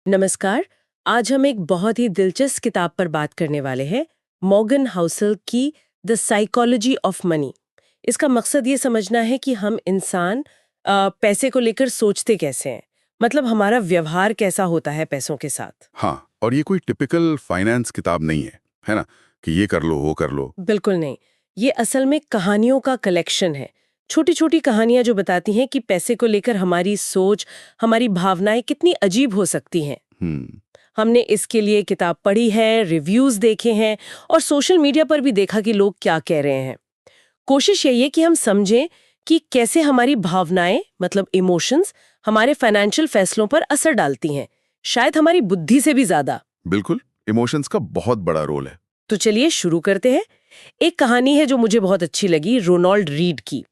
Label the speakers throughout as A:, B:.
A: नमस्कार। आज हम एक बहुत ही दिलचस्प किताब पर बात करने वाले हैं, मॉर्गन हाउसल की द साइकोलॉजी ऑफ मनी। इसका मकसद ये समझना है कि हम इंसान पैसे को लेकर सोचते कैसे हैं, मतलब हमारा व्यवहार कैसा होता है पैसों के साथ।
B: हाँ, और ये कोई टिपिकल फाइनेंस किताब नहीं है ना? कि ये कर लो, वो कर लो।
A: बिल्कुल नहीं, ये असल में कहानियों का कलेक्शन है। छोटी छोटी कहानियां जो बताती हैं कि पैसे को लेकर हमारी सोच, हमारी भावनाएं कितनी अजीब हो सकती हैं।
B: हम्म।
A: हमने इसके लिए किताब पढ़ी है, रिव्यूज देखे हैं और सोशल मीडिया पर भी देखा कि लोग क्या कह रहे हैं। कोशिश यही है कि हम समझें कि कैसे हमारी भावनाएं, मतलब इमोशंस, हमारे फाइनेंशियल फैसलों पर असर डालती हैं, शायद हमारी बुद्धि से भी ज्यादा।
B: बिल्कुल, इमोशंस का बहुत बड़ा रोल है।
A: तो चलिए शुरू करते हैं। एक कहानी है जो मुझे बहुत अच्छी लगी, रोनाल्ड रीड की।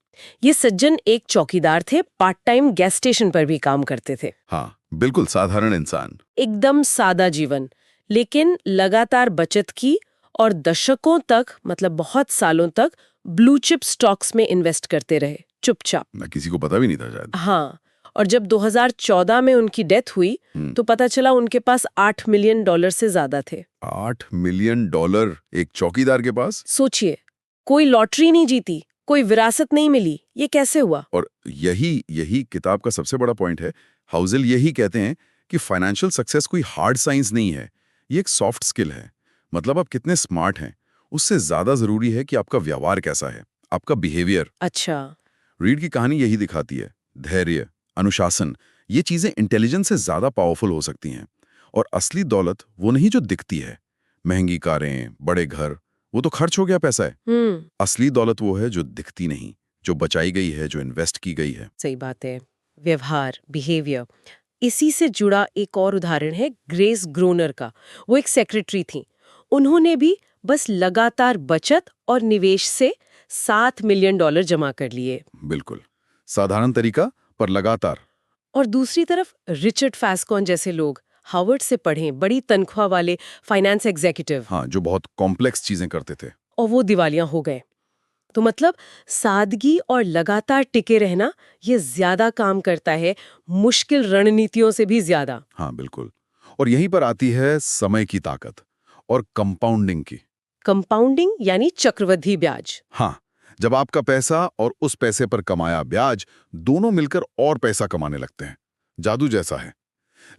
A: ये सज्जन एक चौकीदार थे, पार्ट टाइम गैस स्टेशन पर भी काम करते थे।
B: हाँ, बिल्कुल साधारण इंसान।
A: एकदम सादा जीवन, लेकिन लगातार बचत की और दशकों तक, मतलब बहुत सालों तक ब्लू चिप स्टॉक्स में इन्वेस्ट करते रहे, चुपचाप।
B: ना किसी को पता भी नहीं था शायद।
A: हाँ, और जब 2014 में उनकी डेथ हुई तो पता चला उनके पास $8 मिलियन से ज्यादा थे।
B: $8 मिलियन एक चौकीदार के पास।
A: सोचिए, कोई लॉटरी नहीं जीती, कोई विरासत नहीं मिली, ये कैसे हुआ?
B: और यही यही किताब का सबसे बड़ा पॉइंट है। हाउसेल यही कहते हैं कि फाइनेंशियल सक्सेस कोई हार्ड साइंस नहीं है, ये एक सॉफ्ट स्किल है। मतलब आप कितने स्मार्ट हैं, उससे ज्यादा जरूरी है कि आपका व्यवहार कैसा है, आपका बिहेवियर।
A: अच्छा।
B: रीड की कहानी यही दिखाती है। धैर्य, अनुशासन, ये चीजें इंटेलिजेंस से ज्यादा पावरफुल हो सकती हैं। और असली दौलत वो नहीं जो दिखती है। महंगी कारें, बड़े घर, वो तो खर्च हो गया पैसा है। असली दौलत वो है जो दिखती नहीं, जो बचाई गई है, जो इन्वेस्ट की गई है।
A: सही बात है। व्यवहार, बिहेवियर। इसी से जुड़ा एक और उदाहरण है ग्रेस ग्रोनर का। वो एक सेक्रेटरी थी। उन्होंने भी बस लगातार बचत और निवेश से $7 मिलियन जमा कर लिए।
B: बिल्कुल साधारण तरीका, पर लगातार।
A: और दूसरी तरफ रिचर्ड फैस्कॉन जैसे लोग, हार्वर्ड से पढ़े, बड़ी तनख्वाह वाले फाइनेंस एग्जीक्यूटिव,
B: हाँ, जो बहुत कॉम्प्लेक्स चीजें करते थे।
A: और वो दिवालिया हो गए। तो मतलब सादगी और लगातार टिके रहना, ये ज्यादा काम करता है मुश्किल रणनीतियों से भी ज्यादा।
B: हाँ बिल्कुल। और यहीं पर आती है समय की ताकत और कंपाउंडिंग की।
A: कंपाउंडिंग यानी चक्रवृद्धि ब्याज।
B: हाँ, जब आपका पैसा और उस पैसे पर कमाया ब्याज दोनों मिलकर और पैसा कमाने लगते हैं, जादू जैसा है।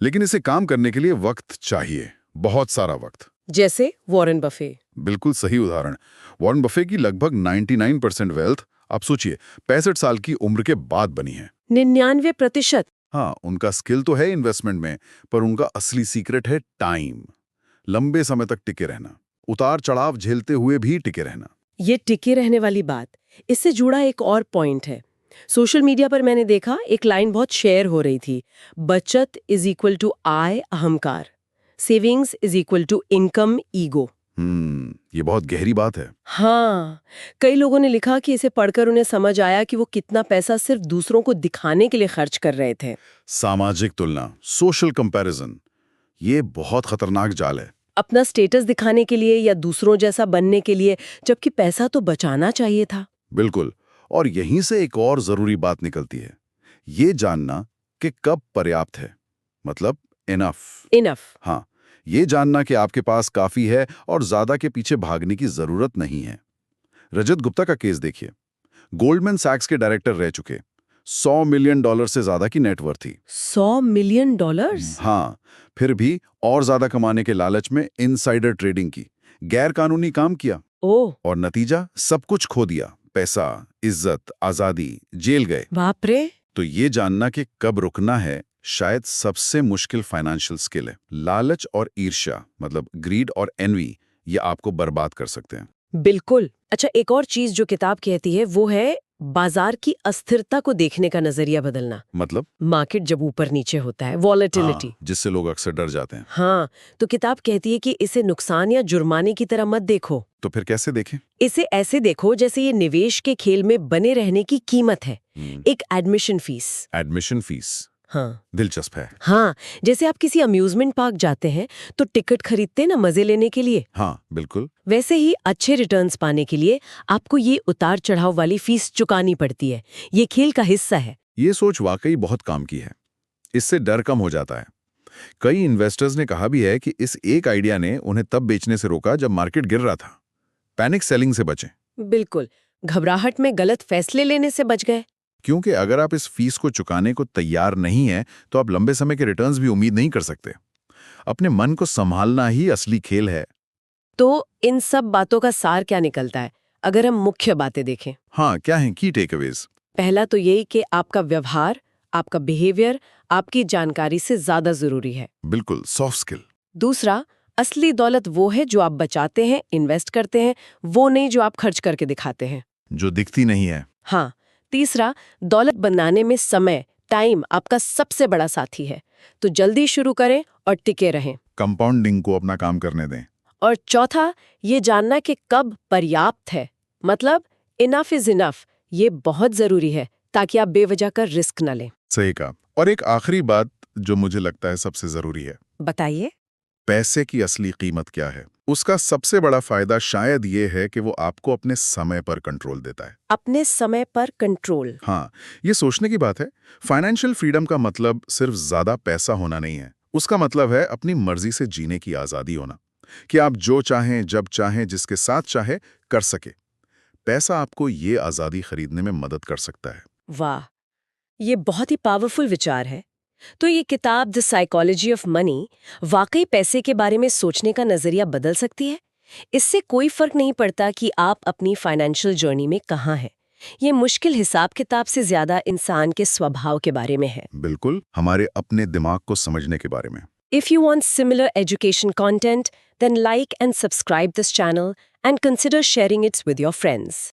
B: लेकिन इसे काम करने के लिए वक्त चाहिए, बहुत सारा वक्त।
A: जैसे वॉरेन बफे।
B: बिल्कुल सही उदाहरण। वॉरेन बफे की लगभग 99% वेल्थ, आप सोचिए, 65 साल की उम्र के बाद बनी है।
A: 99%।
B: हाँ, उनका स्किल तो है इन्वेस्टमेंट में, पर उनका असली सीक्रेट है टाइम। लंबे समय तक टिके रहना, उतार चढ़ाव झेलते हुए भी टिके रहना।
A: ये टिके रहने वाली बात, इससे जुड़ा एक और पॉइंट है। सोशल मीडिया पर मैंने देखा एक लाइन बहुत शेयर हो रही थी, बचत इज इक्वल टू आय अहंकार, savings is equal to income ego.
B: ये बहुत गहरी बात है।
A: हाँ, कई लोगों ने लिखा कि इसे पढ़कर उन्हें समझ आया कि वो कितना पैसा सिर्फ दूसरों को दिखाने के लिए खर्च कर रहे थे।
B: सामाजिक तुलना, सोशल कंपैरिजन, ये बहुत खतरनाक जाल है।
A: अपना स्टेटस दिखाने के लिए या दूसरों जैसा बनने के लिए, जबकि पैसा तो बचाना चाहिए था।
B: बिल्कुल। और यहीं से एक और जरूरी बात निकलती है, ये जानना कि कब पर्याप्त है, मतलब इनफ।
A: इनफ।
B: हाँ, ये जानना कि आपके पास काफी है और ज्यादा के पीछे भागने की जरूरत नहीं है। रजत गुप्ता का केस देखिए, गोल्डमैन सैक्स के डायरेक्टर रह चुके, $100 मिलियन से ज्यादा की नेटवर्थ थी।
A: $100 मिलियन।
B: हाँ, फिर भी और ज्यादा कमाने के लालच में इनसाइडर ट्रेडिंग की, गैर कानूनी काम किया।
A: ओह।
B: और नतीजा, सब कुछ खो दिया, पैसा, इज्जत, आजादी, जेल गए।
A: बाप रे।
B: तो ये जानना कि कब रुकना है शायद सबसे मुश्किल फाइनेंशियल स्किल है। लालच और ईर्ष्या, मतलब ग्रीड और एनवी, ये आपको बर्बाद कर सकते हैं।
A: बिल्कुल। अच्छा, एक और चीज जो किताब कहती है वो है बाजार की अस्थिरता को देखने का नजरिया बदलना।
B: मतलब
A: मार्केट जब ऊपर नीचे होता है, वॉलेटिलिटी।
B: हाँ, जिससे लोग अक्सर डर जाते हैं।
A: हाँ, तो किताब कहती है कि इसे नुकसान या जुर्माने की तरह मत देखो।
B: तो फिर कैसे देखें?
A: इसे ऐसे देखो जैसे ये निवेश के खेल में बने रहने की कीमत है, एक एडमिशन फीस।
B: Admission fees.
A: हाँ।
B: दिलचस्प है।
A: हाँ, जैसे आप किसी अम्यूजमेंट पार्क जाते हैं तो टिकट खरीदते ना मजे लेने के लिए,
B: हाँ बिल्कुल।
A: वैसे ही अच्छे रिटर्न्स पाने के लिए आपको ये उतार चढ़ाव वाली फीस चुकानी पड़ती है। ये खेल का हिस्सा है।
B: ये सोच वाकई बहुत काम की है। इससे डर कम हो जाता है। कई इन्वेस्टर्स ने कहा भी है कि इस एक आइडिया ने उन्हें तब बेचने से रोका जब मार्केट गिर रहा था। पैनिक सेलिंग से बचें,
A: बिल्कुल, घबराहट में गलत फैसले लेने से बच गए।
B: क्योंकि अगर आप इस फीस को चुकाने को तैयार नहीं हैं, तो आप लंबे समय के रिटर्न्स भी उम्मीद नहीं कर सकते। अपने मन को संभालना ही असली खेल है।
A: तो इन सब बातों का सार क्या निकलता है, अगर हम मुख्य बातें देखें?
B: हाँ, क्या हैं की टेकअवेज?
A: पहला तो यही कि आपका व्यवहार, आपका बिहेवियर, आपकी जानकारी से ज्यादा जरूरी है।
B: बिल्कुल, सॉफ्ट स्किल।
A: दूसरा, असली दौलत वो है जो आप बचाते हैं, इन्वेस्ट करते हैं, वो नहीं जो आप खर्च करके दिखाते हैं,
B: जो दिखती नहीं है।
A: हाँ। तीसरा, दौलत बनाने में समय, टाइम आपका सबसे बड़ा साथी है, तो जल्दी शुरू करें और टिके रहें।
B: कंपाउंडिंग को अपना काम करने दें।
A: और चौथा, ये जानना कि कब पर्याप्त है, मतलब इनफ इज इनफ, ये बहुत जरूरी है ताकि आप बेवजह का रिस्क न लें।
B: सही कहा। और एक आखिरी बात जो मुझे लगता है सबसे जरूरी है,
A: बताइए।
B: पैसे की असली कीमत क्या है? उसका सबसे बड़ा फायदा शायद ये है कि वो आपको अपने समय पर कंट्रोल देता है।
A: अपने समय पर कंट्रोल।
B: हाँ, ये सोचने की बात है। फाइनेंशियल फ्रीडम का मतलब सिर्फ ज्यादा पैसा होना नहीं है। उसका मतलब है अपनी मर्जी से जीने की आजादी होना, कि आप जो चाहें, जब चाहें, जिसके साथ चाहे कर सके। पैसा आपको ये आजादी खरीदने में मदद कर सकता है।
A: वाह, ये बहुत ही पावरफुल विचार है। तो ये किताब द साइकोलॉजी ऑफ मनी वाकई पैसे के बारे में सोचने का नजरिया बदल सकती है। इससे कोई फर्क नहीं पड़ता कि आप अपनी फाइनेंशियल जर्नी में कहाँ हैं। ये मुश्किल हिसाब किताब से ज्यादा इंसान के स्वभाव के बारे में है।
B: बिल्कुल, हमारे अपने दिमाग को समझने के बारे में।
A: If you want similar education content, then like and subscribe this channel and consider sharing it with your friends.